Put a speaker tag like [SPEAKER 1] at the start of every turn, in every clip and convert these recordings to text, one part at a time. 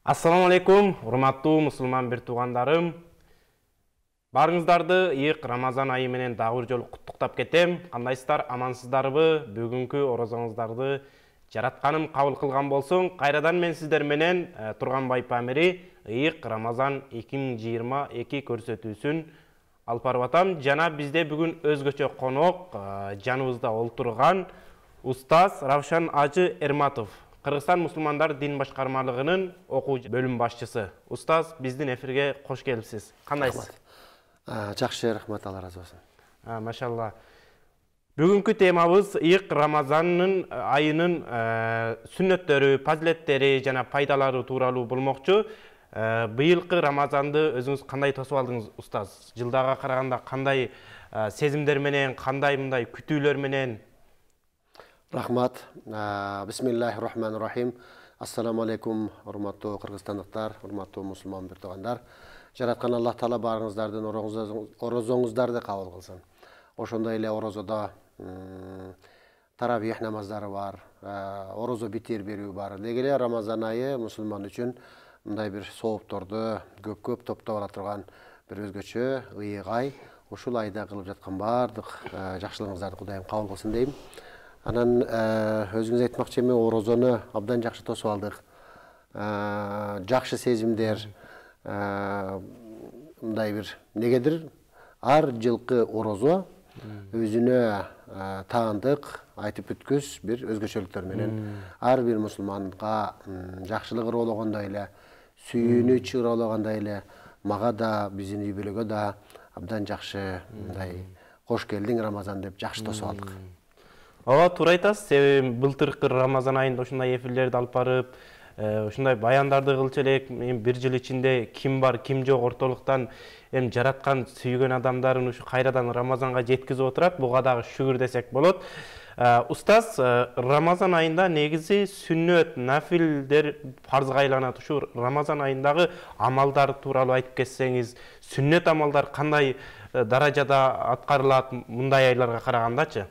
[SPEAKER 1] Ассаламу алейкум, урматтуу мусулман бир туугандарым. Барыңыздарды ыйык Рамазан айы менен дагы бир жолу куттуктап кетем. Кандайсыздар, амансыздарбы? Бүгүнкү орозоңуздарды жаратканым кабыл кылган болсун. Кайрадан мен сиздер менен Турганбай Памири ыйык Рамазан 2022 көрсөтүүсүн алып барып атам. Жана бизде бүгүн өзгөчө конок, жаныбызда олтурган устаз Равшан Ажы Эрматов, Кыргызстан мусулмандар дин башкармалыгынын окуу бөлүм башчысы. Устаз, биздин эфирге кош келипсиз. Кандайсыз?
[SPEAKER 2] Жакшы, рахмат, Алла разы болсун.
[SPEAKER 1] Машалла. Бүгүнкү темабыз ыйык Рамазандын айынын сүннөттөрү, фазилеттери жана пайдалары тууралуу болмокчу. Быйылкы Рамазанды өзүңүз кандай тосуп алдыңыз, устаз? Жылдага караганда кандай сезимдер менен, кандай мындай күтүүлөр менен?
[SPEAKER 2] Рахмат. Бисмиллахир-рахманир-рахим. Ассаламу алейкум, урматтуу кыргызстандыктар, урматтуу мусулман бир туугандар. Жараткан Аллах Таала барыңыздардын орозоңуздарды кабыл кылсын. Ошондой эле орозодо таравих намаздары бар, орозо битир берүү бар. Деги эле Рамазан айы мусулман үчүн мындай бир соопторду көп топтоп ала турган бир өзгөчө ыйык ай. Ушул айда кылып жаткан бардык жакшылыгыңыздарды Кудайым кабыл кылсын дейм. Анан өзүңүз айтмакчы эми орозону абдан жакшы тосуп алдык. Жакшы сезимдер, мындай бир негедир ар жылкы орозо өзүнө таандык айтып бүткүс бир өзгөчөлүктөр менен ар бир мусулманга жакшылык ыргоологондой эле, сүйүүнүч ыргоологондой эле мага да, биздин үй бүлөгө да абдан жакшы мындай кош келдиң Рамазан деп жакшы тосуп алдык.
[SPEAKER 1] Ооба, туура айтасыз. Себеби былтыркы Рамазан айында ушундай эфирлерди алып барып, ушундай баяндарды кылчу элек. Мен бир жыл ичинде ким бар, ким жок ортолуктан эми жараткан, сүйгөн адамдарын ушу кайрадан Рамазанга жеткизип отурат. Буга дагы шүгүр десек болот. Устаз, Рамазан айында негизи сүннөт, нафилдер фарзга айланат. Ушу Рамазан айындагы амалдар тууралуу айтып кетсеңиз, сүннөт амалдар кандай даражада аткарылат мындай айларга карагандачы?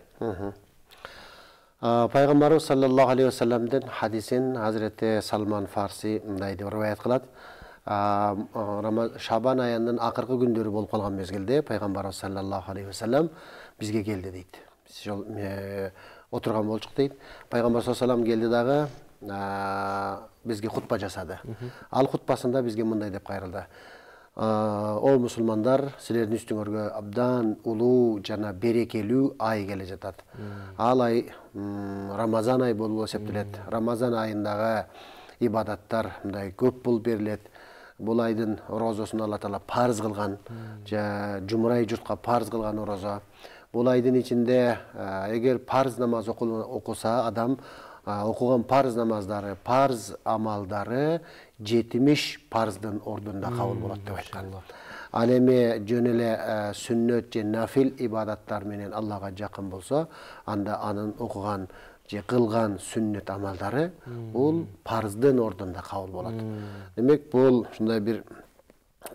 [SPEAKER 2] Пайгамбарыбыз саллаллаху алейхи вассаламдын хадисин Hazreti Salman Farsi мындай деп риваят кылат. Шабан айынын акыркы күндөрү болуп калган мезгилде пайгамбарыбыз саллаллаху алейхи вассалам бизге келди дейт. Биз жол отурган болчук дейт. Пайгамбар саллаллаху алейхи вассалам келди дагы бизге хутба жасады. Ал хутбасында бизге мындай деп кайрылды. О мусулмандар, силердин үстүңөргө абдан улуу жана берекелүү ай келе жатат. Ал ай Рамазан ай болуп эсептелет. Рамазан айындагы ибадаттар мындай көп болуп берилет. Бул айдын орозосун Алла Таала парыз кылган, жумурай журтка парыз кылган орозо. Бул айдын ичинде эгер парыз намаз окуса адам, окуган парыз намаздары, парыз амалдары 70 парыздын ордунда кабыл болот деп айткан. Ал эми жөн эле сүннөт же нафил ибадаттар менен Аллага жакын болсо, анда анын окуган же кылган сүннөт амалдары бул парыздын ордунда кабыл болот. Демек бул ушундай бир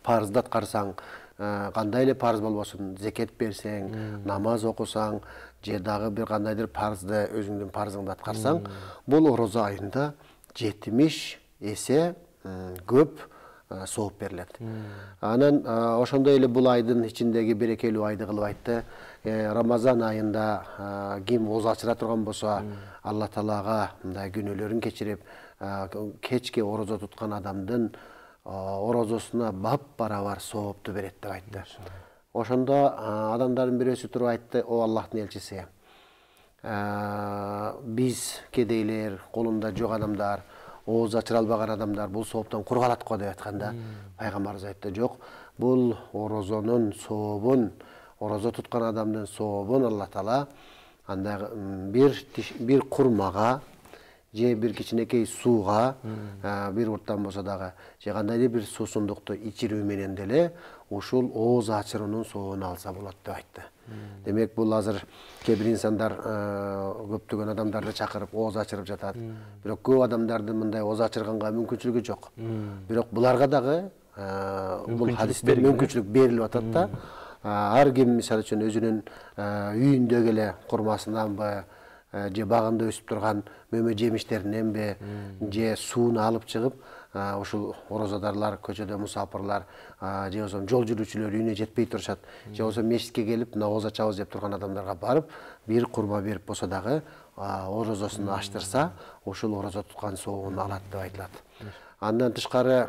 [SPEAKER 2] парызды аткарсаң, кандай эле парыз болбосун, зекет берсең, намаз окусаң, же дагы бир кандайдыр парызды өзүңдүн парызыңды аткарсаң, бул орозо айында 70 эсе көп сооп берилет. Анан ошондой эле бул айдын ичиндеги берекелүү айды кылып айтты. Рамазан айында ким оозу ачыра турган болсо, Алла Таалага мындай күнөөлөрүн кечирип, кечке орозо туткан адамдын орозосуна бап барабар соопту берет деп айтты. Ошондо адамдардын бирөөсү туруп айтты: "О Аллахтын элчиси, биз кедейлер, колунда жок адамдар, оозу ачыра албаган адамдар бул сооптон кур калат го" деп айтканда, пайгамбарыбыз айтты: "Жок, бул орозонун сообун, орозо туткан адамдын сообун Алла Таала анда бир курмага же бир кичинекей сууга, бир урттан болсо дагы, же кандайдыр бир суусундукту ичирүү менен деле ушул ооз ачыруунун сообун алса болот" деп айтты. Демек бул азыр кээ бир инсандар көптөгөн адамдарды чакырып ооз ачырып жатат. Бирок көп адамдардын мындай ооз ачырганга мүмкүнчүлүгү жок. Бирок буларга дагы бул хадисте мүмкүнчүлүк берилип атат да. Ар ким мисалы үчүн өзүнүн үйүндөгү эле курмасынанбы, же багында өсүп турган мөмө жемиштериненби, же сууну алып чыгып, ушул орозодарлар, көчөдө мусафирлар, же болбосо жол жүрүүчүлөр үйүнө жетпей турушат, же болбосо мешитке келип намаз ачабыз деп турган адамдарга барып, бир курма берип болсо дагы орозосун аштырса, ушул орозо туткан соогун алат деп айтылат. Андан тышкары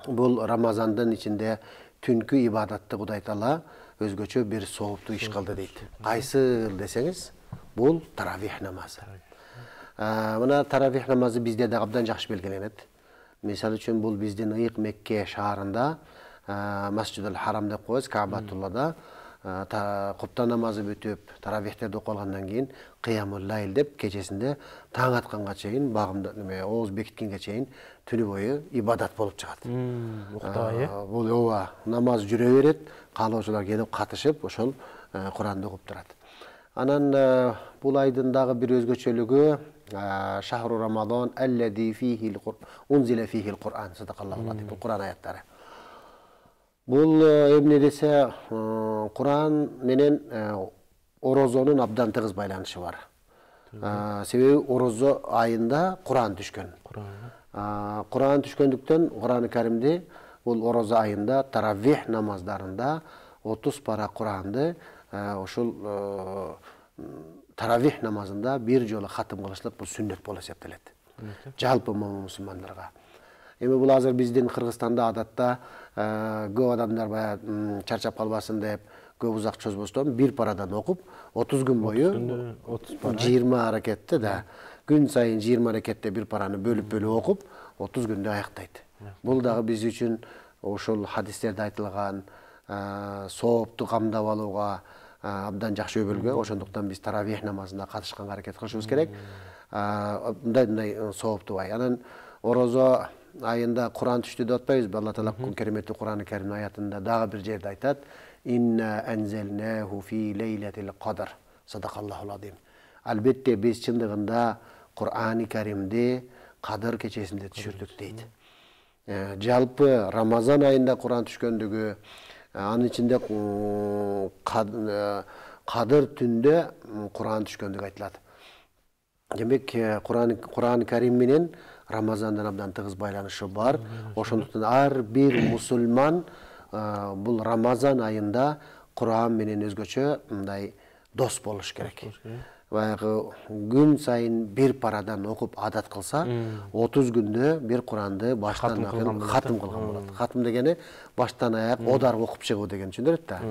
[SPEAKER 2] бул Рамазандын ичинде түнкү ибадатты Кудай Таала өзгөчө бир сооптуу иш кылды дейт. Кайсыл десеңиз, бул таравих намазы. Мына таравих намазы бизде да абдан жакшы белгиленет. Мисалы үчүн бул биздин ыйык Мекке шаарында Масжидул Харам деп коебуз, Каабатуллада куптан намазы бүтүп, таравихтерди окуп алгандан кийин кыямул лайл деп кечесинде таң атканга чейин, багымда ооз бекиткенге чейин түнү бою ибадат болуп чыгат.
[SPEAKER 1] Уктабай,
[SPEAKER 2] Бул намаз жүрө берет, каалоочулар келип катышып, ошол Куранды окуп турат. Анан бул айдын дагы бир өзгөчөлүгү шахру Рамадан аллази фихи унзила фихи Куран, садакаллаху алазим, Куран аяттары. Бул эмне десе, Куран менен орозонун абдан тыгыз байланышы бар. Себеби орозо айында Куран түшкөн. Куран түшкөндүктөн Куран-ы Каримди бул орозо айында таравих намаздарында 30 пара Куранды ошол таравих намазында бир жолу хатым кылышлык бул сүннөт болуп эсептелет. Жалпы мусулмандарга. Эми бул азыр биздин Кыргызстанда адатта көп адамдар баягы чарчап калбасын деп көп узак чозбостон бир парадан окуп 30 күн бою 20 аракетте да күн сайын 20 аракетте бир параны бөлүп окуп 30 күндө аяктайт. Бул дагы биз үчүн ошол хадистерде айтылган соопту камдап алууга абдан жакшы өбөлгө. Ошондуктан биз таравих намазына катышканга аракет кылышыбыз керек. Мындай соопту бай. Анан орозо айында Куран түштү деп атпайбызбы? Алла Таала кереметтүү Куран-ы Карим аятында дагы бир жерде айтат: "Инна анзалнаху фи лейлатил кадр." Садакаллаху алазим. Албетте биз чындыгында Куран-ы Каримди Кадыр кечесинде түшүрдүк дейт. Жалпы Рамазан айында Куран түшкөндүгү, анын ичинде Кадыр түндө Куран түшкөндүгү айтылат. Демек, Куран-ы Карим менен Рамазандан абдан тыгыз байланышы бар. Ошондуктан ар бир мусулман бул Рамазан айында Куран менен өзгөчө мындай дос болуш керек. Баягы күн сайын бир парадан окуп адат кылса, 30 күндө бир Куранды баштан хатым кылган болот. Хатым дегени баштан аяк одар окуп чыгуу деген түшүндүрөт да.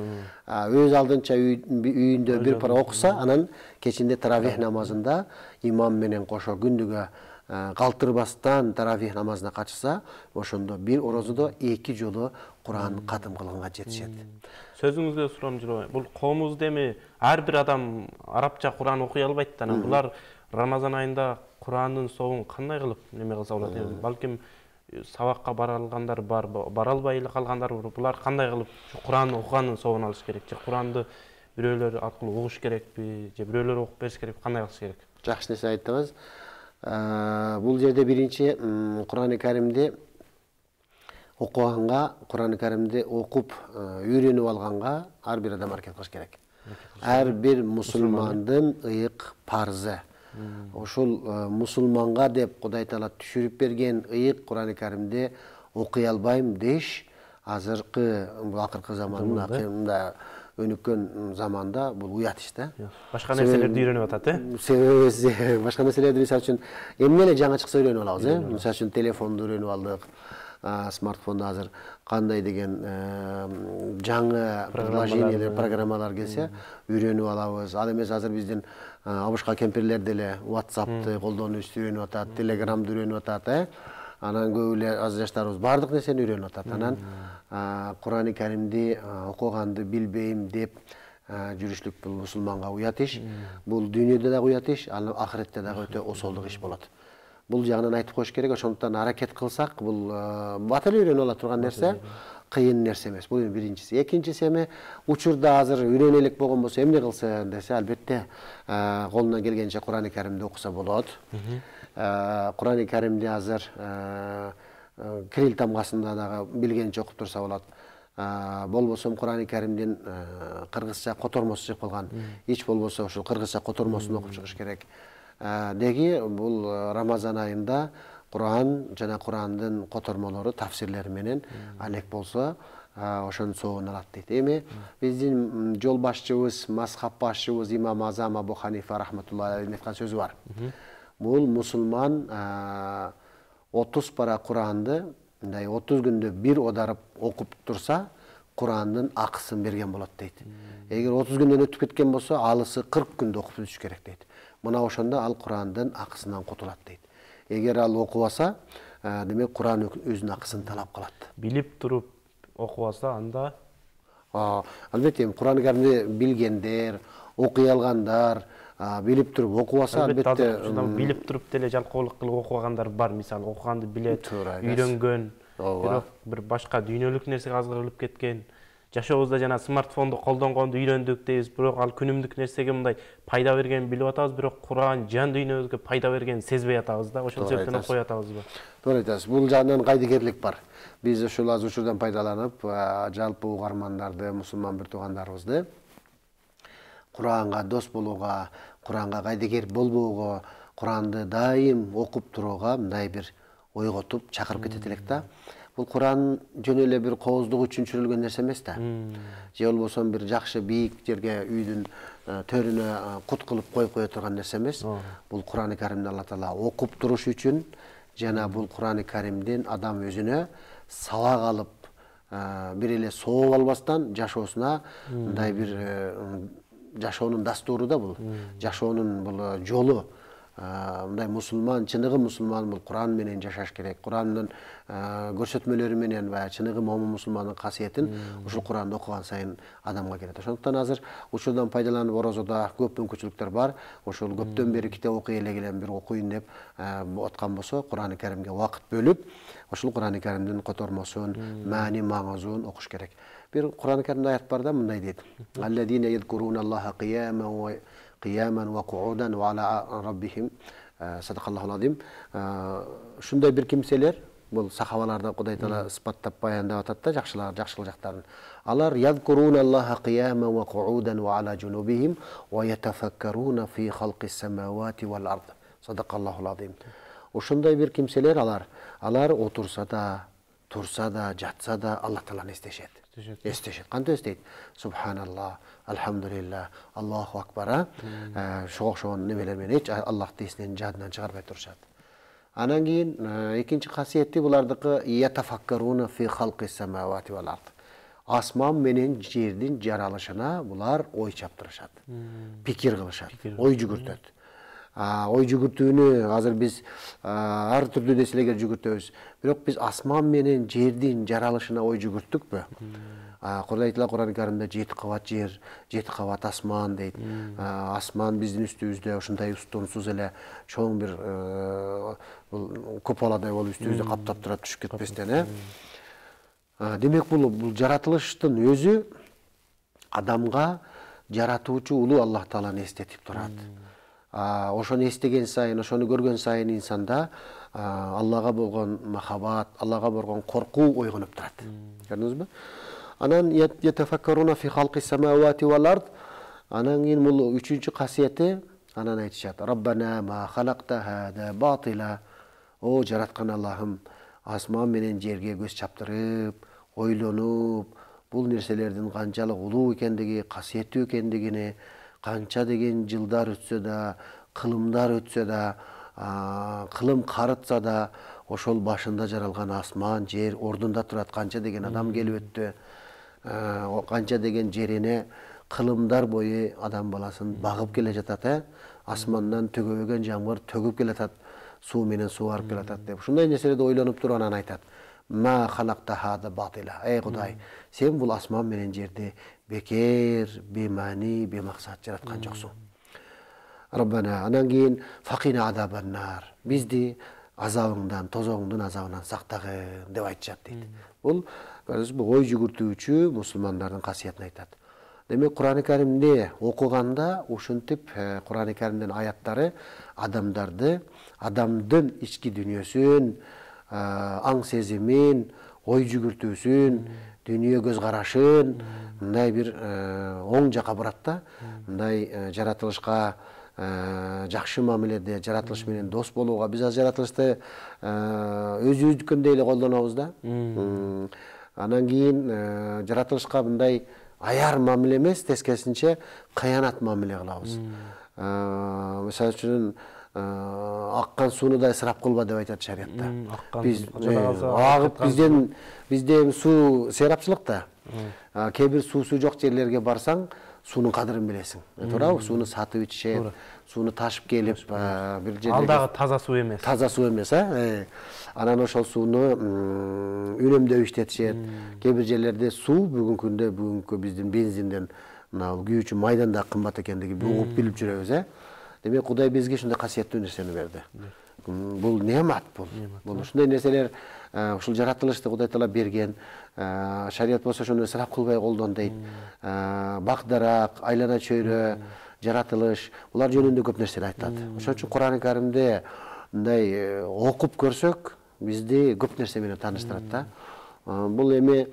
[SPEAKER 2] Өз алдынча үйүндө бир пара окуса, анан кечинде таравих намазында имам менен кошо күндүгө калтырбастан таравих намазына катышса, ошондо бир орозодо 2 жолу Куран катым кылганга жетишет.
[SPEAKER 1] Сөзүңүзгө сурам жүрөй. Бул коомубузда эми ар бир адам арабча Куран окуй албайт да. Булар Рамазан айында Курандын соогун кандай кылып неме кылса болот? Балким сабакка бара алгандар бар, бара албай эле калгандар бар. Булар кандай кылып Куран окуганын соогун алыш керек? Же Куранды бирөөлөр аркылуу угуш керекпи? Же бирөөлөр окуп бериш керек? Кандай кылыш керек?
[SPEAKER 2] Жакшы нерсе айттыңыз. Бул жерде биринчи Куран-ы Каримди окуганга, Куран-ы Каримди окуп үйрөнүп алганга ар бир адам аракет кылыш керек. Ар бир мусулмандын ыйык парзы. Ошол мусулманга деп Кудай Таала түшүрүп берген ыйык Куран-ы Каримди окуй албайм деш, азыркы акыркы заманда өнүккөн заманда бул уят иш да.
[SPEAKER 1] Башка нерселерди үйрөнүп атат,
[SPEAKER 2] Себеби башка нерселерди мисалы үчүн эмне эле жаңы чыкса үйрөнүп алабыз, Мисалы үчүн телефонду үйрөнүп алдык, смартфонда азыр кандай деген жаңы приложениялар, программалар келсе үйрөнүп алабыз. Ал эмес азыр биздин абышка кемпирлер деле WhatsApp'ты колдонушту үйрөнүп атат, Telegram'ды үйрөнүп атат, Анан көп эле аз жаштарыбыз бардык нерсени үйрөнүп атат. Анан Куран-ы Каримди окуганды билбейм деп жүрүшлүк бул мусулманга уят иш. Бул дүйнөдө да уят иш, ал ахиретте дагы өтө осолдук иш болот. Бул жагынан айтып коюш керек. Ошондуктан аракет кылсак, бул бат эле үйрөнүп ала турган нерсе, кыйын нерсе эмес. Бул биринчиси. Экинчиси эми учурда азыр үйрөнө элек болгон болсо эмне кылса десе, албетте колунан келгенче Куран-ы Каримди окуса болот. Куран-ы Каримди азыр Кирилл тамгасында дагы билгенче окуп турса болот. Болбосо Куран-ы Каримдин кыргызча котормосу чыгып калган. Эч болбосо ошол кыргызча котормосун окуп чыгыш керек. Деги бул Рамазан айында Kur'an жана Kur'andын котормолору тафсирлери менен алек болсо ошонун соогун алат дейт. Эми биздин жол башчыбыз, мазхаб башчыбыз имам Азам Абу Ханифа рахматуллахи алейхи айткан сөзү бар. Бул мусулман 30 пара Kur'анды мындай 30 күндө бир одарып окуп турса, Kur'андын акысын берген болот дейт. Эгер 30 күндөн өтүп кеткен болсо, алысы 40 күндө окуп бүтүш керек дейт. Мына ошондо ал Kur'андын акысынан кутулат дейт. Эгер ал окубаса, демек Kur'ан өзүнүн акысын талап кылат.
[SPEAKER 1] Билип туруп окубаса анда
[SPEAKER 2] албетте Kur'an-ı Kerim'de bilgenler, okuy alganдар, билип туруп окубаса албетте
[SPEAKER 1] билип туруп деле жалкоолук кылып окугандар бар. Мисалы окуганды билет, үйрөнгөн, бирок бир башка дүйнөлүк нерсеге азгырылып кеткен. Жашообузда жана смартфонду колдонгонду үйрөндүк дейбиз, бирок ал күнүмдүк нерсеге мындай пайда бергенин билип атабыз, бирок Кур'ан жан дүйнөбүзгө пайда бергенин сезбей атабыз да. Ошол себептен окуй атабызбы?
[SPEAKER 2] Туура айтасыз. Бул жагынан кайдыгерлик бар. Биз ушул аз учурдан пайдаланып, жалпы угармандарды, мусулман бир туугандарыбызды Куранга дос болууга, Куранга кайдыгер болбоого, Куранды дайым окуп турууга мындай бир ойготуп чакырып кетет элек да. Бул Куран жөн эле бир кооздук үчүн чүрүлгөн нерсе эмес да. Же болбосо бир жакшы бийик жерге үйдүн төрүнө кут кылып кое турган нерсе эмес. Бул Куран-ы Каримди Алла Таала окуп туруш үчүн жана бул Куран-ы Каримдин адам өзүнө сабак алып, бир эле сооп албастан жашоосуна мындай бир жашоонун дастуру да бул. Жашоонун бул жолу. Мындай мусулман, чыныгы мусулман бул Куран менен жашаш керек. Курандын көрсөтмөлөрү менен баягы чыныгы момун мусулмандын касиетин ушул Куранды окуган сайын адамга келет. Ошондуктан азыр учурдан пайдаланып орозодо көп мүмкүнчүлүктөр бар. Ошол көптөн бери китеп окуй элегилем, бир окуйн деп аткан болсо, Куран-ы Каримге убакыт бөлүп, ошол Куран-ы Каримдин котормосун, маани маңызын окуш керек. Бир Куран-ы Каримде аят бар да, мындай дейт: "Аллазина yazkurunalloha qiyaman wa qu'udan wa ala rabbihim sadaqallohul azim." Ушундай бир кимселер, бул сахабаларда Кудай Таала сыпаттап баяндап атат да, жакшылар, жакшылык жактарын. Алар yazkurunalloha qiyaman wa qu'udan wa ala junubihim wa yatafakkaruna fi khalqis samawati wal ard. Sadaqallohul azim. Ушундай бир кимселер алар отурса да, турса да, жатса да Алла Тааланы эстешет. Кантип эстейт? Субханаллах, алхамдулиллах, Аллаху акбар. Шоң немелер менен эч Аллахты эсинен жадынан чыгарбай турушат. Анан кийин экинчи касиети булардыкы ятафаккаруна фи халқис самавати вал ард. Асман менен жердин жаралышына булар ой чаптырышат. Пикир кылышат, ой жүгүртөт. Ой жүгүртүүнү азыр биз ар түрдүү нерселерге жүгүртөбүз. Бирок биз асман менен жердин жаралышына ой жүгүрттүкпү? Кудай айтла Куран-ы Каримде 7 кабат жер, 7 кабат асман дейт. Асман биздин үстүбүздө ушундай устунсуз эле чоң бир куполадай болуп үстүбүздү каптап турат, түшүп кетпестен, Демек бул жаратылыштын өзү адамга жаратуучу улуу Аллах Тааланы эстетип турат. Ошону эстеген сайын, ошону көргөн сайын инсанда Аллага болгон махаббат, Аллага болгон коркуу ойгонуп турат. Көрдүңүзбү? Анан ятафаккаруна фи халқис самавати вал ард. Анан кийин бул үчүнчү касиети, анан айтышат: "Раббана ма халакта хада батила." О жараткан Аллахым, асман менен жерге көз чаптырып, ойлонуп, бул нерселердин канчалык улуу экендиги, касиеттүү экендигини, канча деген жылдар өтсө да, кылымдар өтсө да, кылым карытса да, ошол башында жаралган асман, жер, ордунда турат канча деген адам келип өттү. Канча деген жерине кылымдар бою адам баласын багып келе жатат, асмандан төгөбөгөн жамгыр төгүп келатат, суу менен сууарып келатат деп. Ушундай нерселерди ойлонуп туруп анан айтат: "Ма халакта хада батила." Эй Кудай, сен бул асман менен жерди бекер, бемани, бемаксат жараткан жоксуң. Раббана, анан кийин факина адабаннар. Бизди азабыңдан, тозоңдун азабынан сактагын деп айтышат дейт. Бул ой жүгүртүүчү мусулмандардын касиетин айтат. Демек Куран-ы Каримди окуганда ушинтип Куран-ы Каримдин аяттары адамдарды, адамдын ички дүйнөсүн, аң сезимин, ой жүгүртүүсүн, дүйнө көз карашын мындай бир оң жака бурат да. Мындай жаратылышка жакшы мамиледе жаратылыш менен дос болууга биз азыр жаратылышты өзүбүздүкөндөй эле колдонобуз да. Анан кийин жаратылышка мындай аяр мамиле эмес, тескерисинче кыянат мамиле кылабыз. Мисалы үчүн аккан сууну да ысырап кылба деп айтат шариятта. Биз агып бизде суу серапчылык да. Кээ бир суусу жок жерлерге барсаң, суунун кадырын билесиң. Туурабы? Сууну сатып ичишет, сууну ташып келип бир жерге.
[SPEAKER 1] Ал дагы таза суу эмес.
[SPEAKER 2] Таза суу эмес, Анан ошол сууну үнөмдөп иштетишет. Кээ бир жерлерде суу бүгүнкү биздин бензинден мына күйүүчү майдан да кымбат экендиги угуп билип жүрөбүз, Демек Кудай бизге ушундай касиеттүү нерсени берди. Бул неамат бул. Бул ушундай нерселер ушул жаратылышты Кудай Таала берген. Шарият болсо ошону ысырап кылбай колдон дейт. Бак-дарак, айлана чөйрө, жаратылыш, булар жөнүндө көп нерселер айтат. Ошон үчүн Кур'ан-ы Каримде мындай окуп көрсөк, бизди көп нерсе менен тааныштырат да. Бул эми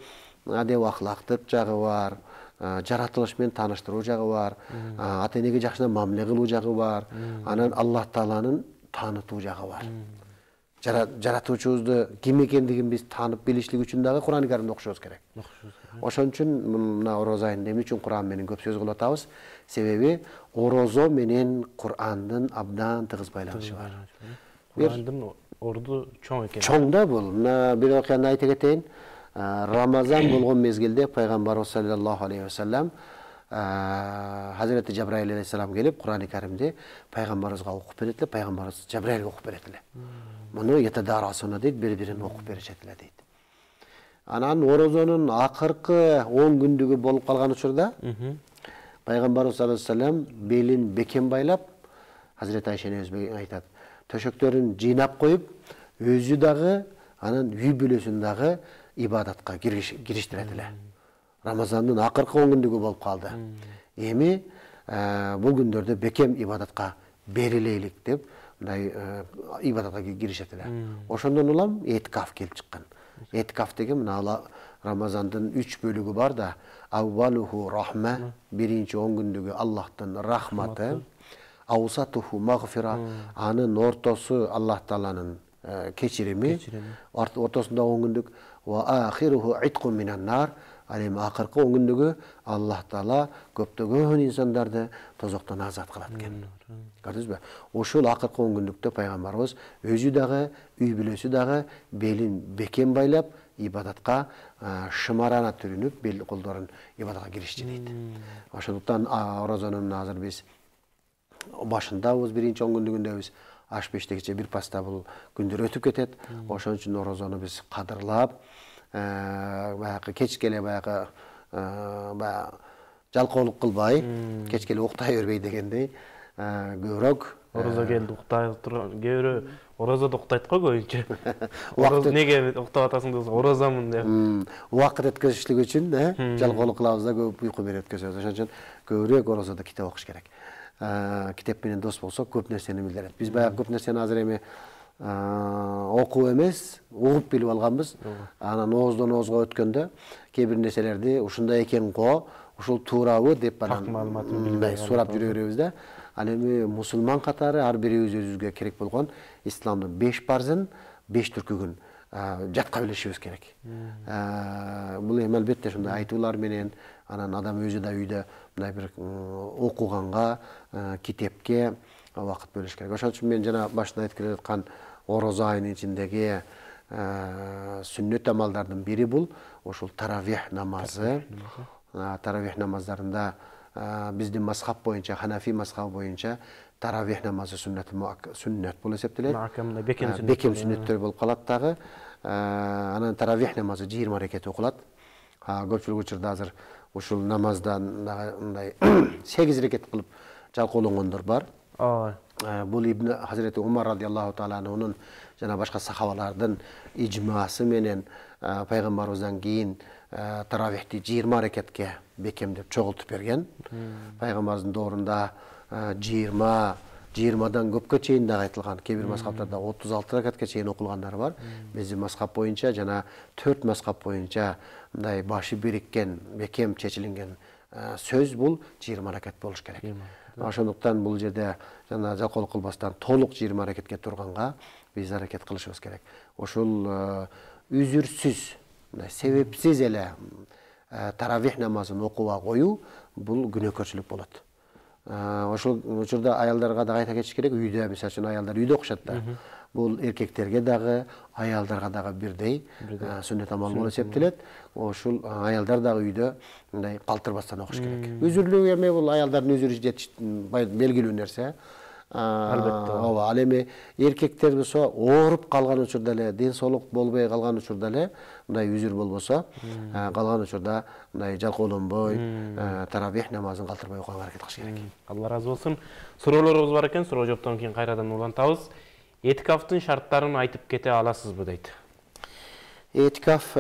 [SPEAKER 2] адеп ахлактык жагы бар, жаратылыш менен тааныштыруу жагы бар, ата-энеге жакшыдан мамиле кылуу жагы бар, анан Аллах Тааланын таанытуу жагы бар. Жаратуучубузду ким экендигин биз таанып билишлик үчүн дагы Кур'ан-ы Каримди окушубуз керек. Ошон үчүн мына орозо айында эмне үчүн Кур'ан менен көп сөз кылып атабыз? Себеби орозо менен Кур'андын абдан тыгыз байланышы бар.
[SPEAKER 1] Кур'андын орду чоң экен.
[SPEAKER 2] Чоң да бул. Мына бир окуяны айта кетейин. Рамазан болгон мезгилде пайгамбарыбыз саллаллаху алейхи ва саллям Hazreti Cebrail aleyhisselam gelip Kur'an-ı Kerim'de Peygamberimize okup verildi, Peygamberimiz Cebrail'e okup verildi. Bunu yetedarasına deyip bir-birini okup verecekler deydi. Anan orozonun akırkı 10 gündügü bolup kalgan uçurda Peygamberimiz sallallahu aleyhi ve sellem belin beken baylap Hazreti Ayşe'ne özbek aytat. Töşöktörün jinap koyup özü dağı anan үй bölösün dağı ibadatка giriştirediler. Ramazandын акыркы 10 күндүгү болуп калды. Эми бул күндөрдө бекем ибадатка берилейлик деп, мындай ибадатка киришет эле. Ошондон улам этикаф келип чыккан. Этикаф деген мына Рамазандын 3 бөлүгү бар да, аввалуху рахма, биринчи 10 күндүгү Аллахтын рахматы, аусатуху магфира, анын ортосу Аллах Тааланын кечирими, ортосунда 10 күндүк, ва ахируху итқун минан нар, Алем акыркы 10 күндүгү Аллах Таала көптөгөн инсандарды тозоктон азат кылат экен. Көрдүңүзбү? Ошол акыркы 10 күндүктө пайгамбарыбыз өзү дагы, үй бүлөсү дагы белин бекем байлап, ибадатка шымарана түрүнүп, бел колдорун ибадатка киришчи дейт. Ошондуктан орозонун азыр биз башындабыз, биринчи 10 күндүгүндөбүз. Аш бештегиче бир паста бул күндөр өтүп кетет. Ошон үчүн орозону биз кадырлап, баягы кечкеле баягы жалкоолук кылбай, кечкеле уктай бербей дегендей, көбүрөөк
[SPEAKER 1] орозо келди уктай турган, көбүрөө орозодо уктайт го көбүнчө. Орозо неге уктап атасың десе, орозомун деп.
[SPEAKER 2] Убакыт өткөзүшлүк үчүн, жалкоолук кылабыз да, көп уйку менен өткөзөбүз. Ошон үчүн көбүрөөк орозодо китеп окуш керек. Китеп менен дос болсо көп нерсени билдирет. Биз баягы көп нерсени азыр эми окуу эмес, угуп билип алганбыз. Анан ооздон оозго өткөндө кээ бир нерселерди ушундай экен го, ушул туурабы деп мындай сурап жүрө беребиз да. Ал эми мусулман катары ар бирибиз өзүбүзгө керек болгон исламдын 5 парзын 5 түркүгүн жатка билишибиз керек. Бул эми албетте ушундай айтуулар менен анан адам өзү да үйдө мындай бир окуганга, китепке убакыт бөлүш керек. Ошон үчүн мен жана башында айтып келе жаткан орозо айынын ичиндеги сүннөт амалдардын бири бул ошол таравих намазы. Таравих намаздарында биздин мазхаб боюнча, Ханафи мазхабы боюнча таравих намазы сүннөт болуп эсептелет. Бекем сүннөттөр болуп калат дагы. Анан таравих намазы 20 рекет окулат. Көпчүлүк учурда азыр ушул намаздан мындай 8 рекет кылып жалкоолонгондор бар. Бул Ибн Hazreti Umar радиаллаху таала анын жана башка сахабалардын ижмасы менен пайгамбарыбыздан кийин таравихти 20 рекетке бекемдеп чогултуп берген. Пайгамбарыбыздын доорунда 20дан көпкө чейин дагы айтылган. Кээ бир мазхабтарда 36 рекетке чейин окулгандары бар. Биздин мазхаб боюнча жана 4 мазхаб боюнча мындай башы бириккен, бекем чечилинген Сөз бул 20 аракет болуш керек. Ошондуктан бул жерде жана жалкоолук кылбастан толук 20 аракетке турганга биз аракет кылышыбыз керек. Ошол үзүрсүз, себепсиз эле таравих намазын окуба коюу бул күнөөкөрчүлүк болот. Ошол учурда аялдарга да айта кетиш керек, үйдө, мисалы үчүн аялдар үйдө окушат да. Бул эркектерге дагы, аялдарга дагы бирдей сүннөт амал болуп эсептелет. Ошол аялдар дагы үйдө мындай калтырбастан окуш керек. Үзүрлүк эме бул аялдардын үзүрү жетиш белгилүү нерсе.
[SPEAKER 1] Албетте.
[SPEAKER 2] Ооба, ал эми эркектер болсо ооруп калган учурда эле, ден соолук болбой калган учурда эле мындай үзүр болбосо, калган учурда мындай жалкоолонбой, таравих намазын калтырбай окуганга аракет кылыш керек.
[SPEAKER 1] Алла разы болсун. Суроолорубуз бар экен, суроо жооптон кийин кайрадан улантабыз. Этикафтын шарттарын айтып кете аласызбы дейт.
[SPEAKER 2] Этикаф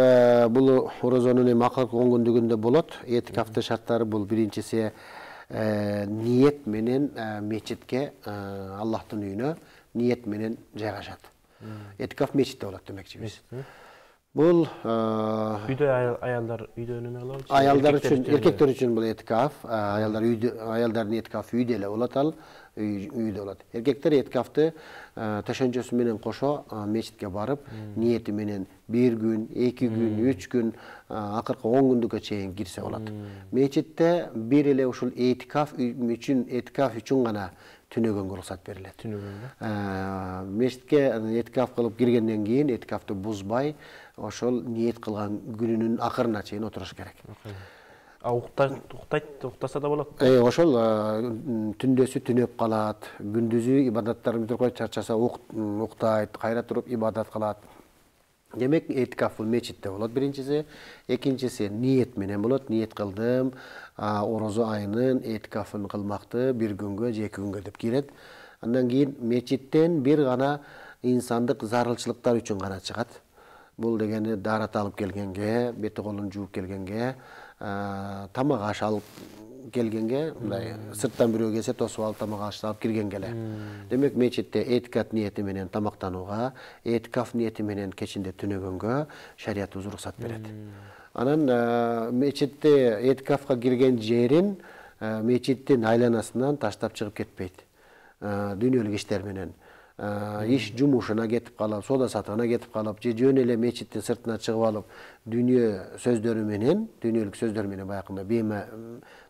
[SPEAKER 2] бул орозонун эми акыркы 10 күндүгүндө болот. Этикафтын шарттары бул биринчиси ниет менен мечитке, Аллахтын үйүнө ниет менен жайгашат. Этикаф мечитте болот демекчибиз. Бул
[SPEAKER 1] Үйдө аялдар үйдө неме кылабы?
[SPEAKER 2] Аялдар үчүн, эркектер үчүн бул этикаф, аялдар үйдө, аялдардын этикафы үйдө эле болот, ал үйдө болот. Эркектер этикафты төшөнчөсү менен кошо мечитке барып, ниети менен 1 күн, 2 күн, 3 күн, акыркы 10 күндүккө чейин кирсе болот. Мечитте бир эле ушул этикаф үчүн гана түнөгөнгө уруксат берилет. Мечитке этикаф кылып киргенден кийин этикафты бузбай, ошол ниет кылган күнүнүн акырына чейин отуруш керек.
[SPEAKER 1] Уктаса да болот.
[SPEAKER 2] Ошол түндөсү түнөп калат, күндүзү ибадаттарын бүтүрүп коюп чарчаса уктайт, кайра туруп ибадат кылат. Демек, этикаф бул мечитте болот биринчиси, экинчиси ниет менен болот. Ниет кылдым, орозо айынын этикафын кылмакты 1 күнгө же 2 күнгө деп кирет. Андан кийин мечиттен бир гана инсандык зарылчылыктар үчүн гана чыгат. Бул дегени даарат алып келгенге, бети колун жууп келгенге, тамак аш алып келгенге, мындай сырттан бирөө келсе тосуп алып тамак аш алып киргенге эле. Демек, мечитте этикаф ниети менен тамактанууга, этикаф ниети менен кечинде түнөгөнгө шариятыбыз уруксат берет. Анан мечитте этикафка кирген жерин мечиттин айланасынан таштап чыгып кетпейт. Дүйнөлүк иштер менен. Иш жумушуна кетип калып, соода сатыгына кетип калып, же жөн эле мечиттин сыртына чыгып алып, дүйнөлүк сөздөр менен баягында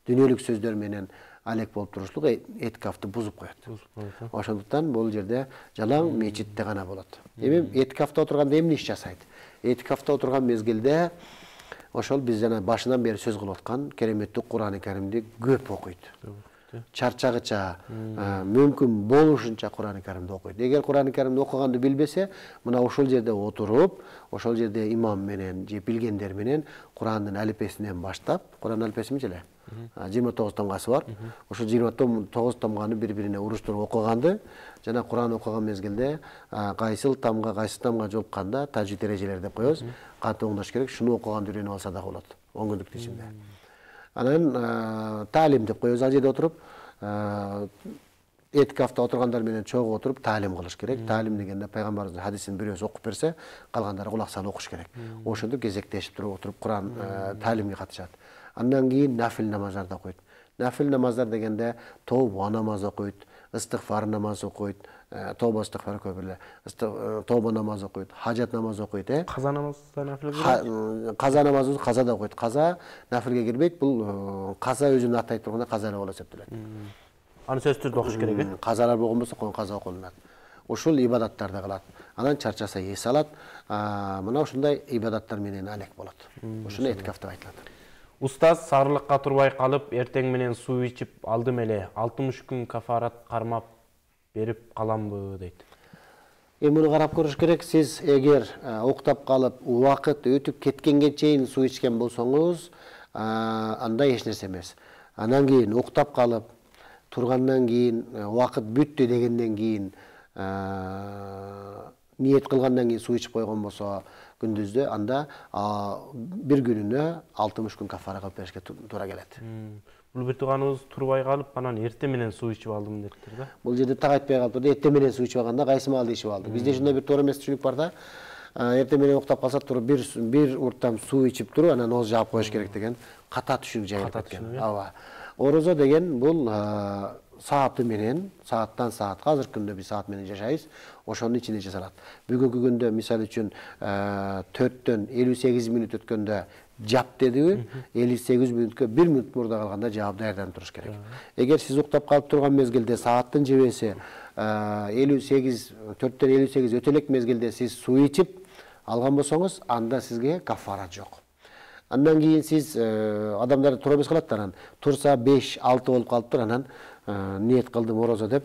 [SPEAKER 2] дүйнөлүк сөздөр менен алек болуп турушлук этикафты бузуп коет. Ошондуктан бул жерде жалаң мечитте гана болот. Эми этикафта отурганда эмне иш жасайт? Этикафта отурган мезгилде ошол биз жана башынан бери сөз кылып аткан кереметтүү Кур'ан-ы Каримди көп окуйт. Чарчагыча, мүмкүн болушунча Кур'ан-ы Каримди окуйт. Эгер Кур'ан-ы Каримди окуганды билбесе, мына ошол жерде отуруп, ошол жерде имам менен же билгендер менен Кур'андын алифбесинен баштап, Кур'ан алифбеси эмче эле? 29 тамгасы бар. Ошол 29 тамганы бири-бирине уруштуруп окуганды жана Кур'ан окуган мезгилде кайсыл тамга жолукканда тажвид эрежелери деп коебуз. Кантип оңдош керек? Шуну окуганды үйрөнүп алса да болот 10 күндүктүн ичинде. Анан таалим деп коебуз, ал жерде отуруп этикафта отургандар менен чогуу отуруп таалим кылыш керек. Таалим дегенде пайгамбарыбыздын хадисин бирөөсү окуп берсе, калгандары кулак салып окуш керек. Ошондо кезектешип туруп отуруп Кур'ан таалимге катышат. Андан кийин нафил намаздарды окуйт. Нафил намаздар дегенде тооба намаз окуйт, ыстыгфар намаз окуйт, тооба ыстыгфар көп эле, тооба намаз окуйт, хажат намаз окуйт,
[SPEAKER 1] Каза намазда нафил кирбейт?
[SPEAKER 2] Каза намазды каза да окуйт. Каза нафилге кирбейт. Бул каза өзүн атай турганда каза эле болуп эсептелет.
[SPEAKER 1] Аны сөзсүз түрдө окуш керек,
[SPEAKER 2] Казалар болгон болсо каза окулат. Ушул ибадаттарды кылат. Анан чарчаса эс алат. Мына ушундай ибадаттар менен алек болот. Ушуну этикаф деп айтылат.
[SPEAKER 1] Устаз сарылыкка турбай калып, эртең менен суу ичип алдым эле, 60 күн кафарат кармап берип каламбы дейт.
[SPEAKER 2] Муну карап көрүш керек. Сиз эгер уктап калып, убакыт өтүп кеткенге чейин суу ичкен болсоңуз, анда эч нерсе эмес. Андан кийин уктап калып, тургандан кийин, убакыт бүттү дегенден кийин, ниет кылгандан кийин суу ичип койгон болсо, күндүздө, анда бир күнүнө 60 күн кафара кылып беришке туура келет.
[SPEAKER 1] Бул бир тууганыбыз турбай калып, анан эрте менен суу ичип алдым дептир да.
[SPEAKER 2] Бул жерде так айтпай калыптыр да, эрте менен суу ичип алганда кайсы маалда ичип алды. Бизде ушундай бир туура эмес түшүнүк бар да. эртең менен уктап калса туруп бир урттам суу ичип туруп анан ооз жаап коюш керек деген ката түшүнүк жайылып кеткен. Ооба. Орозо деген бул сааты менен, сааттан саатка, азыркы күндө биз саат менен жашайбыз, ошонун ичинде жасалат. Бүгүнкү күндө мисалы үчүн 4төн 58 мүнөт өткөндө жап дедиби, 58 мүнөткө 1 мүнөт мурда калганда жаап даярданып туруш керек. Эгер сиз уктап калып турган мезгилде сааттын жебеси 4төн 58 өтө элек мезгилде сиз суу ичип алган болсоңуз, анда сизге кафара жок. Андан кийин сиз адамдар тура эмес калат, анан турса 5-6 болуп калыптыр, анан ниет кылдым орозо деп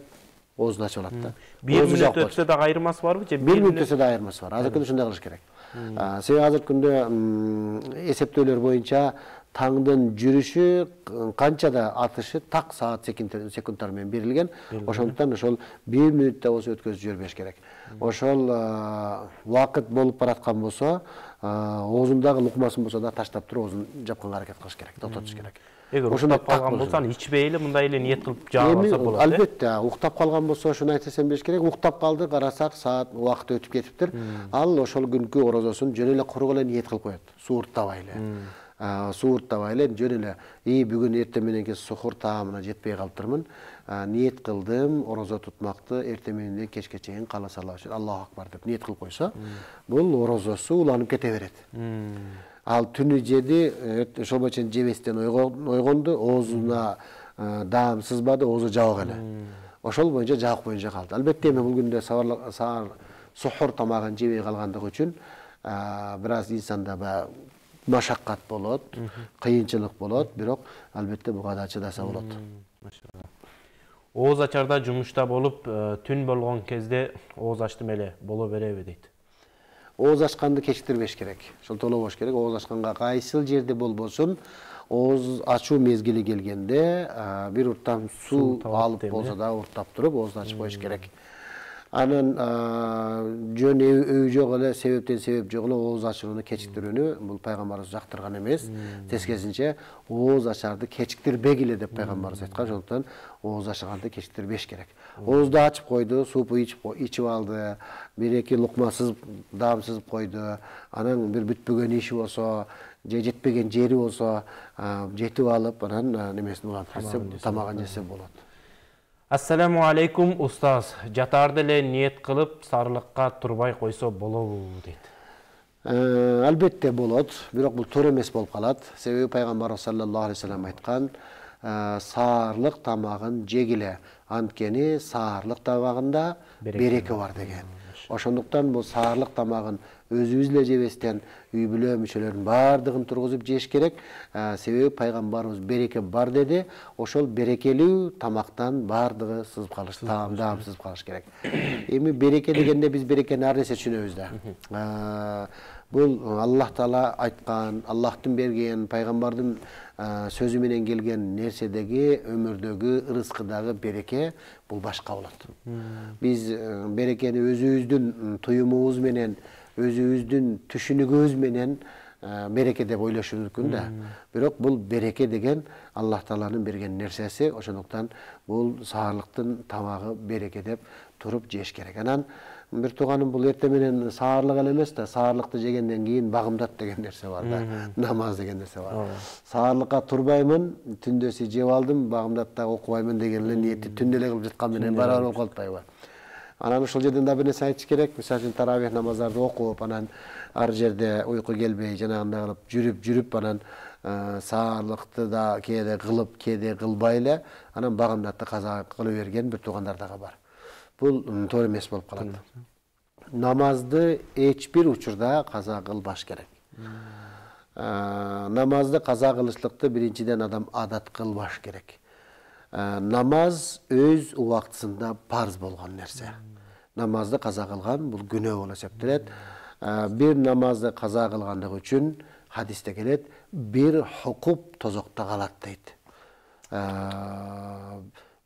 [SPEAKER 2] оозун ачып алат да.
[SPEAKER 1] 1 мүнөт өтсө да айырмасы барбы же
[SPEAKER 2] 1 мүнөт өтсө да айырмасы бар. Азыркы күндө ушундай кылыш керек. Себеби азыркы күндө эсептөөлөр боюнча таңдын жүрүшү канчада атышы так саат секундтар менен берилген. Ошондуктан ошол 1 мүнөт да болсо өткөзүп жибербеш керек. Ошол убакыт болуп бараткан болсо, оозундагы лукмасын болсо да таштап туруп оозун жапканга аракет кылыш керек, токтотуш керек.
[SPEAKER 1] Эгер уктап калган болсо, ичпей эле мындай эле ниет кылып жаап алса болот.
[SPEAKER 2] Албетте, уктап калган болсо ошону айтсам беш керек. Уктап калды, карасак саат убакыт өтүп кетиптир. Ал ошол күнкү орозосун жөн эле курук эле ниет кылып коет. Сууртабай эле. Сууртабай эле жөн эле бүгүн эртең мененки сухур таамына жетпей калыптырмын. Ниет кылдым орозо тутмакты эртең менен кечке чейин кааласа Аллах үчүн Аллаху акбар деп ниет кылып койсо, бул орозосу уланып кете берет. Ал түнү жеди, ошол боюнча жебестен ойгонду, оозуна даам сызбады, оозу жабык эле. Ошол боюнча жабык боюнча калды. Албетте эми бул күндө саар сухур тамагын жебей калгандыгы үчүн бир аз инсанда машаккат болот, кыйынчылык болот, бирок албетте буга да чыдаса болот.
[SPEAKER 1] Ооз ачарда жумушта болуп, түн болгон кезде ооз ачтым эле боло береби дейт.
[SPEAKER 2] Ооз ачканды кечиктирбеш керек. Ошол толобош керек. Ооз ачканга кайсыл жерде болбосун, ооз ачуу мезгили келгенде бир урттам суу алып болсо да урттап туруп оозду ачып коюш керек. Анан жөн өй жок эле, себептен себеп жок эле ооз ачууну кечиктирүүнү бул пайгамбарыбыз жактырган эмес. Тескерисинче ооз ачарды кечиктирбегиле деп пайгамбарыбыз айткан. Ошондуктан ооз ачганды кечиктирбеш керек. Оозду ачып койду, суупу ичип алды, бир-эки лукма сызып, даам сызып койду. Анан бир бүтпөгөн иши болсо, же жетпеген жери болсо, жетип алып, анан немесин улантып тамагын жесе болот.
[SPEAKER 1] Ассаламу алейкум устаз. Жатаарда эле ниет кылып саарлыкка турбай койсо болобу дейт.
[SPEAKER 2] Албетте болот, бирок бул туура эмес болуп калат. Себеби пайгамбарыбыз саллаллаху алейхи вассалам айткан, саарлык тамагын жегиле, анткени саарлык тамагында береке бар деген. Ошондуктан бул саарлык тамагын өзүбүз эле жебестен үй бүлө мүчөлөрүнүн баардыгын тургузуп жеш керек. Себеби пайгамбарыбыз береке бар деди. Ошол берекелүү тамактан баардыгы сызып калыш, даам сызып калыш керек. Эми береке дегенде биз берекени ар нерсе түшүнөбүз да. Бул Аллах Таала айткан, Аллахтын берген, пайгамбардын сөзү менен келген нерседеги, өмүрдөгү, ырыскыдагы береке бул башка болот. Биз берекени өзүбүздүн туюмубуз менен, өзүбүздүн түшүнүгүбүз менен береке деп ойлошубуз мүмкүн да. Бирок бул береке деген Аллах Тааланын берген нерсеси. Ошондуктан бул саарлыктын тамагы береке деп туруп жеш керек. Анан бир тууганым бул эртең менен саарлык эле эмес да, саарлыкты жегенден кийин багымдат деген нерсе бар да, намаз деген нерсе бар. Саарлыкка турбаймын, түндөсү жеп алдым, багымдатта окубаймын деген эле ниетти түндө эле кылып жаткан менен барабар болуп калпайбы? Анан ошол жерден да бир нерсе айтыш керек. Мисалы үчүн таравих намаздарды окуп, анан ар жерде уйку келбей, жанагындай кылып жүрүп, анан саарлыкты да кээде кылып, кээде кылбай эле, анан багымдатты каза кылып берген бир туугандар дагы бар. Бул туура эмес болуп калат. Намазды эч бир учурда каза кылбаш керек. Намазды каза кылышлыкты биринчиден адам адат кылбаш керек. Намаз өз убактысында парз болгон нерсе. Намазды каза кылган бул күнөө болуп эсептелет. Бир намазды каза кылгандыгы үчүн хадисте келет, бир хукук тозокто калат дейт.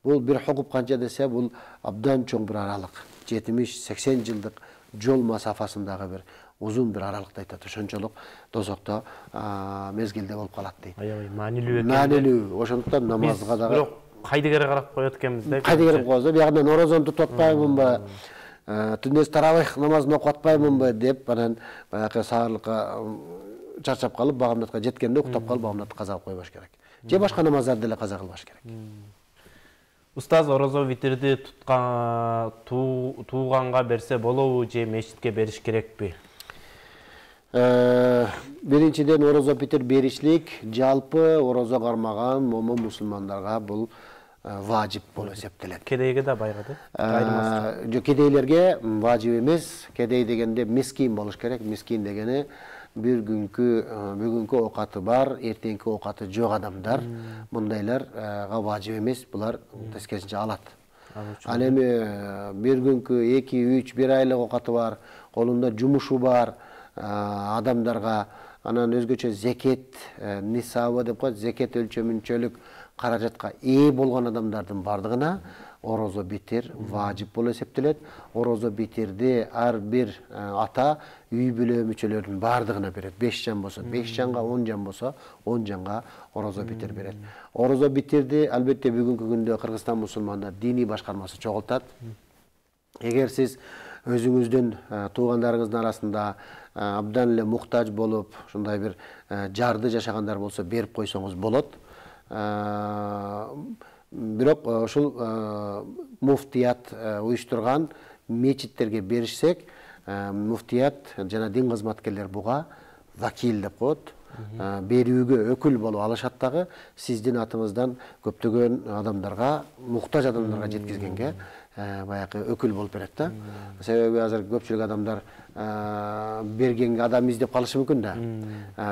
[SPEAKER 2] Бул бир хукук канча десе, бул абдан чоң бир аралык. 70-80 жылдык жол масафасындагы бир узун бир аралыкты айтат. Ошончолук тозокто мезгилде болуп калат дейт.
[SPEAKER 1] Аябай маанилүү экен.
[SPEAKER 2] Маанилүү. Ошондуктан намазга дагы
[SPEAKER 1] бирок кайдыгер карап коет экенбиз да.
[SPEAKER 2] Кайдыгер коебуз да. Биягынан орозону тутуп атпаймынбы? түндөс тарабайх намазын окуп атпаймынбы деп анан баягы саарлыкка чарчап калып багамдатка жеткенде уктап калып багамдатты каза кылып койбош керек. Же башка намаздарды деле каза кылбаш керек.
[SPEAKER 1] Устаз, орозо витрди тууганга берсе болобу же мечитке бериш керекпи?
[SPEAKER 2] Биринчиден орозо витр беришлик жалпы орозо кармаган момун мусулмандарга бул важип болуп эсептелет.
[SPEAKER 1] Кедейге да байга да?
[SPEAKER 2] Жок, кедейлерге важип эмес. Кедей дегенде мискин болуш керек. Мискин дегени бүгүнкү оокаты бар, эртеңки оокаты жок адамдар. Мындайларга важип эмес, булар тескерисинче алат. Ал эми бир күнкү 2-3 1 айлык оокаты бар, колунда жумушу бар адамдарга анан өзгөчө зекет, нисабы деп коет, зекет өлчөмүнчөлүк каражатка ээ болгон адамдардын бардыгына орозо битир важип болуп эсептелет. Орозо битирди ар бир ата үй бүлө мүчөлөрүнүн бардыгына берет. 5 жан болсо 5 жанга, 10 жан болсо 10 жанга орозо битир берет. Орозо битирди албетте бүгүнкү күндө Кыргызстан мусулмандар диний башкармасы чогултат. Эгер сиз өзүңүздүн туугандарыңыздын арасында абдан эле муктаж болуп, ушундай бир жарды жашагандар болсо берип койсоңуз болот. Бирок ушул муфтият уюштурган мечиттерге беришсек, муфтият жана дин кызматкерлер буга вакил деп коет. Берүүгө өкүл болуп алышат дагы, сиздин атыңыздан көптөгөн адамдарга, муктаж адамдарга жеткизгенге баягы өкүл болуп берет да. Себеби азыр көпчүлүк адамдар бергенге адам издеп калышы мүмкүн да.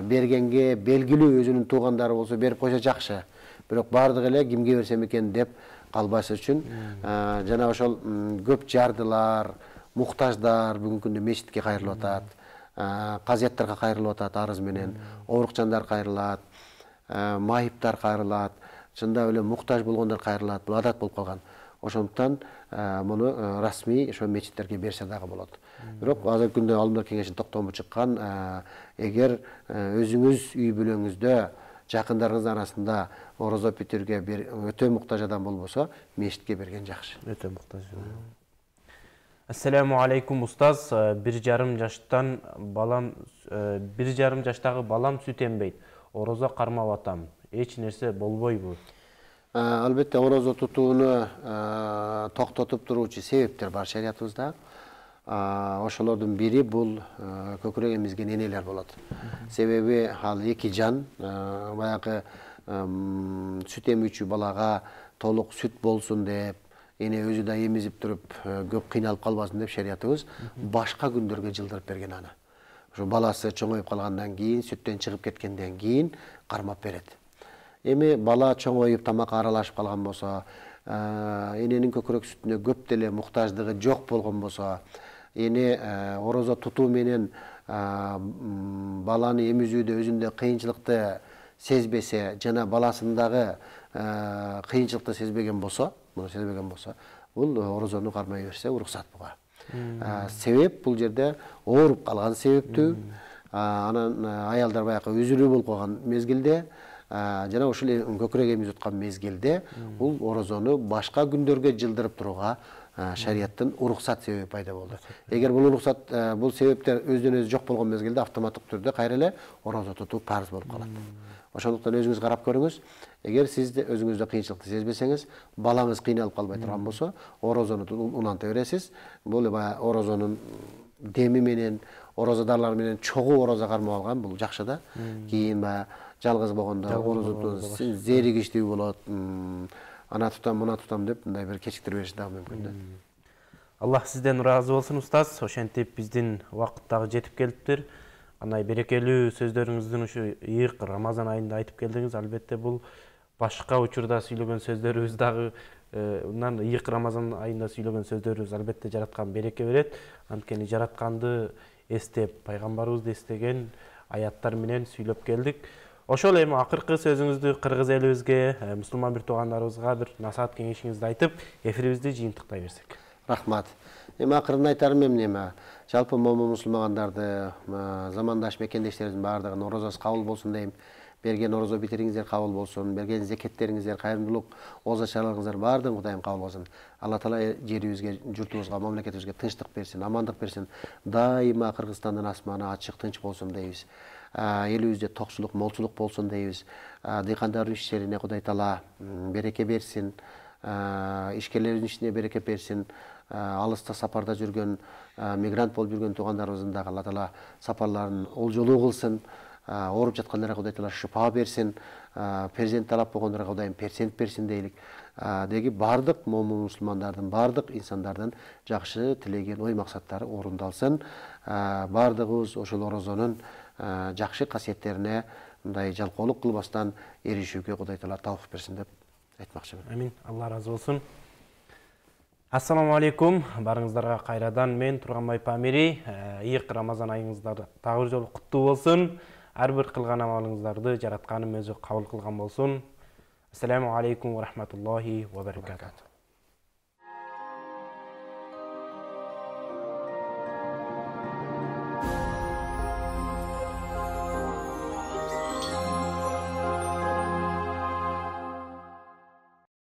[SPEAKER 2] Бергенге белгилүү өзүнүн туугандары болсо берип койсо жакшы. Бирок бардыгы эле кимге берсем экен деп калбаш үчүн жана ошол көп жардылар, муктаждар бүгүнкү күндө мечитке кайрылып атат. Казияттарга кайрылып атат арыз менен, оорукчандар кайрылат, майыптар кайрылат, чындап эле муктаж болгондор кайрылат. Бул адат болуп калган. Ошондуктан муну расмий ошо мечиттерге берсе дагы болот. Бирок азыркы күндө Алымдар кеңешинин токтому чыккан, эгер өзүңүз үй бүлөңүздө жакындарыңыздын арасында орозо битирге өтө муктаж адам болбосо, мечитке берген жакшы.
[SPEAKER 1] Өтө муктаж. Ассаламу алейкум устаз. 1,5 жаштагы балам сүт эмбейт. Орозо кармап атам. Эч нерсе болбойбу?
[SPEAKER 2] Албетте орозо тутууну токтотуп туруучу себептер бар шариятыбызда. Ошолордун бири бул көкүрөк эмизген энелер болот. Себеби ал эки жан баягы сүт эмүүчү балага толук сүт болсун деп, эне өзү да эмизип туруп көп кыйналып калбасын деп шариятыбыз башка күндөргө жылдырып берген аны. Ошо баласы чоңоюп калгандан кийин, сүттөн чыгып кеткенден кийин кармап берет. Эми бала чоңоюп тамакка аралашып калган болсо, эненин көкүрөк сүтүнө көп деле муктаждыгы жок болгон болсо, эне орозо тутуу менен баланы эмизүүдө өзүндө кыйынчылыкты сезбесе жана баласындагы кыйынчылыкты сезбеген болсо, бул орозону кармай берсе уруксат буга. Себеп бул жерде ооруп калган себептүү, анан аялдар баягы үзүрүү болуп калган мезгилде жана ушул көкүрөк эмизип аткан мезгилде бул орозону башка күндөргө жылдырып турууга шарияттын уруксат себеби пайда болду. Эгер бул уруксат, бул себептер өздөн өзү жок болгон мезгилде автоматтык түрдө кайра эле орозо тутуу парыз болуп калат. Ошондуктан өзүңүз карап көрүңүз. Эгер сиз өзүңүздө кыйынчылыкты сезбесеңиз, балаңыз кыйналып калбай турган болсо, орозону уланта бересиз. Бул орозонун деми менен, орозодарлар менен чогуу орозо кармап алган, бул жакшы да. Кийин жалгыз болгондо орозо зеригиштүү болот. Ана тутам, мына тутам деп мындай бир кечиктирип бериши дагы мүмкүн да.
[SPEAKER 1] Аллах сизден ыраазы болсун устаз. Ошентип биздин убакыт дагы жетип келиптир. Анай берекелүү сөздөрүңүздүн ушу ыйык Рамазан айында айтып келдиңиз. Албетте бул башка учурда сүйлөгөн сөздөрүбүз дагы мындан ыйык Рамазан айында сүйлөгөн сөздөрүбүз албетте жараткан береке берет. Анткени жаратканды эстеп, пайгамбарыбызды эстеген аяттар менен сүйлөп келдик. Ошол эми акыркы сөзүңүздү кыргыз элибизге, мусулман бир туугандарыбызга бир насаат кеңешиңизди айтып, эфирибизди жыйынтыктай берсек.
[SPEAKER 2] Рахмат. Эми акырында айтарым эмне? Жалпы момун мусулмандарды, замандаш мекендештерибиздин баардыгын орозосу кабыл болсун дейм. берген орозо битериңиздер кабыл болсун, берген зекеттериңиздер, кайрымдуулук оза чараларыңыздар баардыгын Кудайым кабыл болсун. Алла таала жерибизге, журтубузга, мамлекетибизге тынчтык берсин, амандык берсин. Дайыма Кыргызстандын асманы ачык, тынч болсун дейбиз. Элибизде токчулук, молчулук болсун дейбиз. Дыйкандардын иштерине Кудай таала береке берсин. Ишкерлердин ишине береке берсин. Алыста сапарда жүргөн, мигрант болуп жүргөн туугандарыбыздын дагы Алла таала сапарларын олжолуу кылсын. Ооруп жаткандарга Кудай таала шифа берсин. Перзент талап болгондорго Кудайым перзент берсин дейлик. Деги бардык момун мусулмандардын, бардык инсандардын жакшы тилеген ой максаттары орундалсын. Бардыгыбыз ошол орозонун жакшы касиеттерине мындай жалкоолук кылбастан эришүүгө Кудай таала тауфик берсин деп айтмакчымын.
[SPEAKER 1] Амин. Алла разы болсун. Ассаламу алейкум. Барыңыздарга кайрадан мен Турганбай Памири. Ийик Рамазан айыңыздар дагы жолу куттуу болсун. Ар бир кылган амалыңыздарды жаратканым өзү кабыл кылган болсун. Ассаламу алейкум ва рахматуллахи ва баракатух.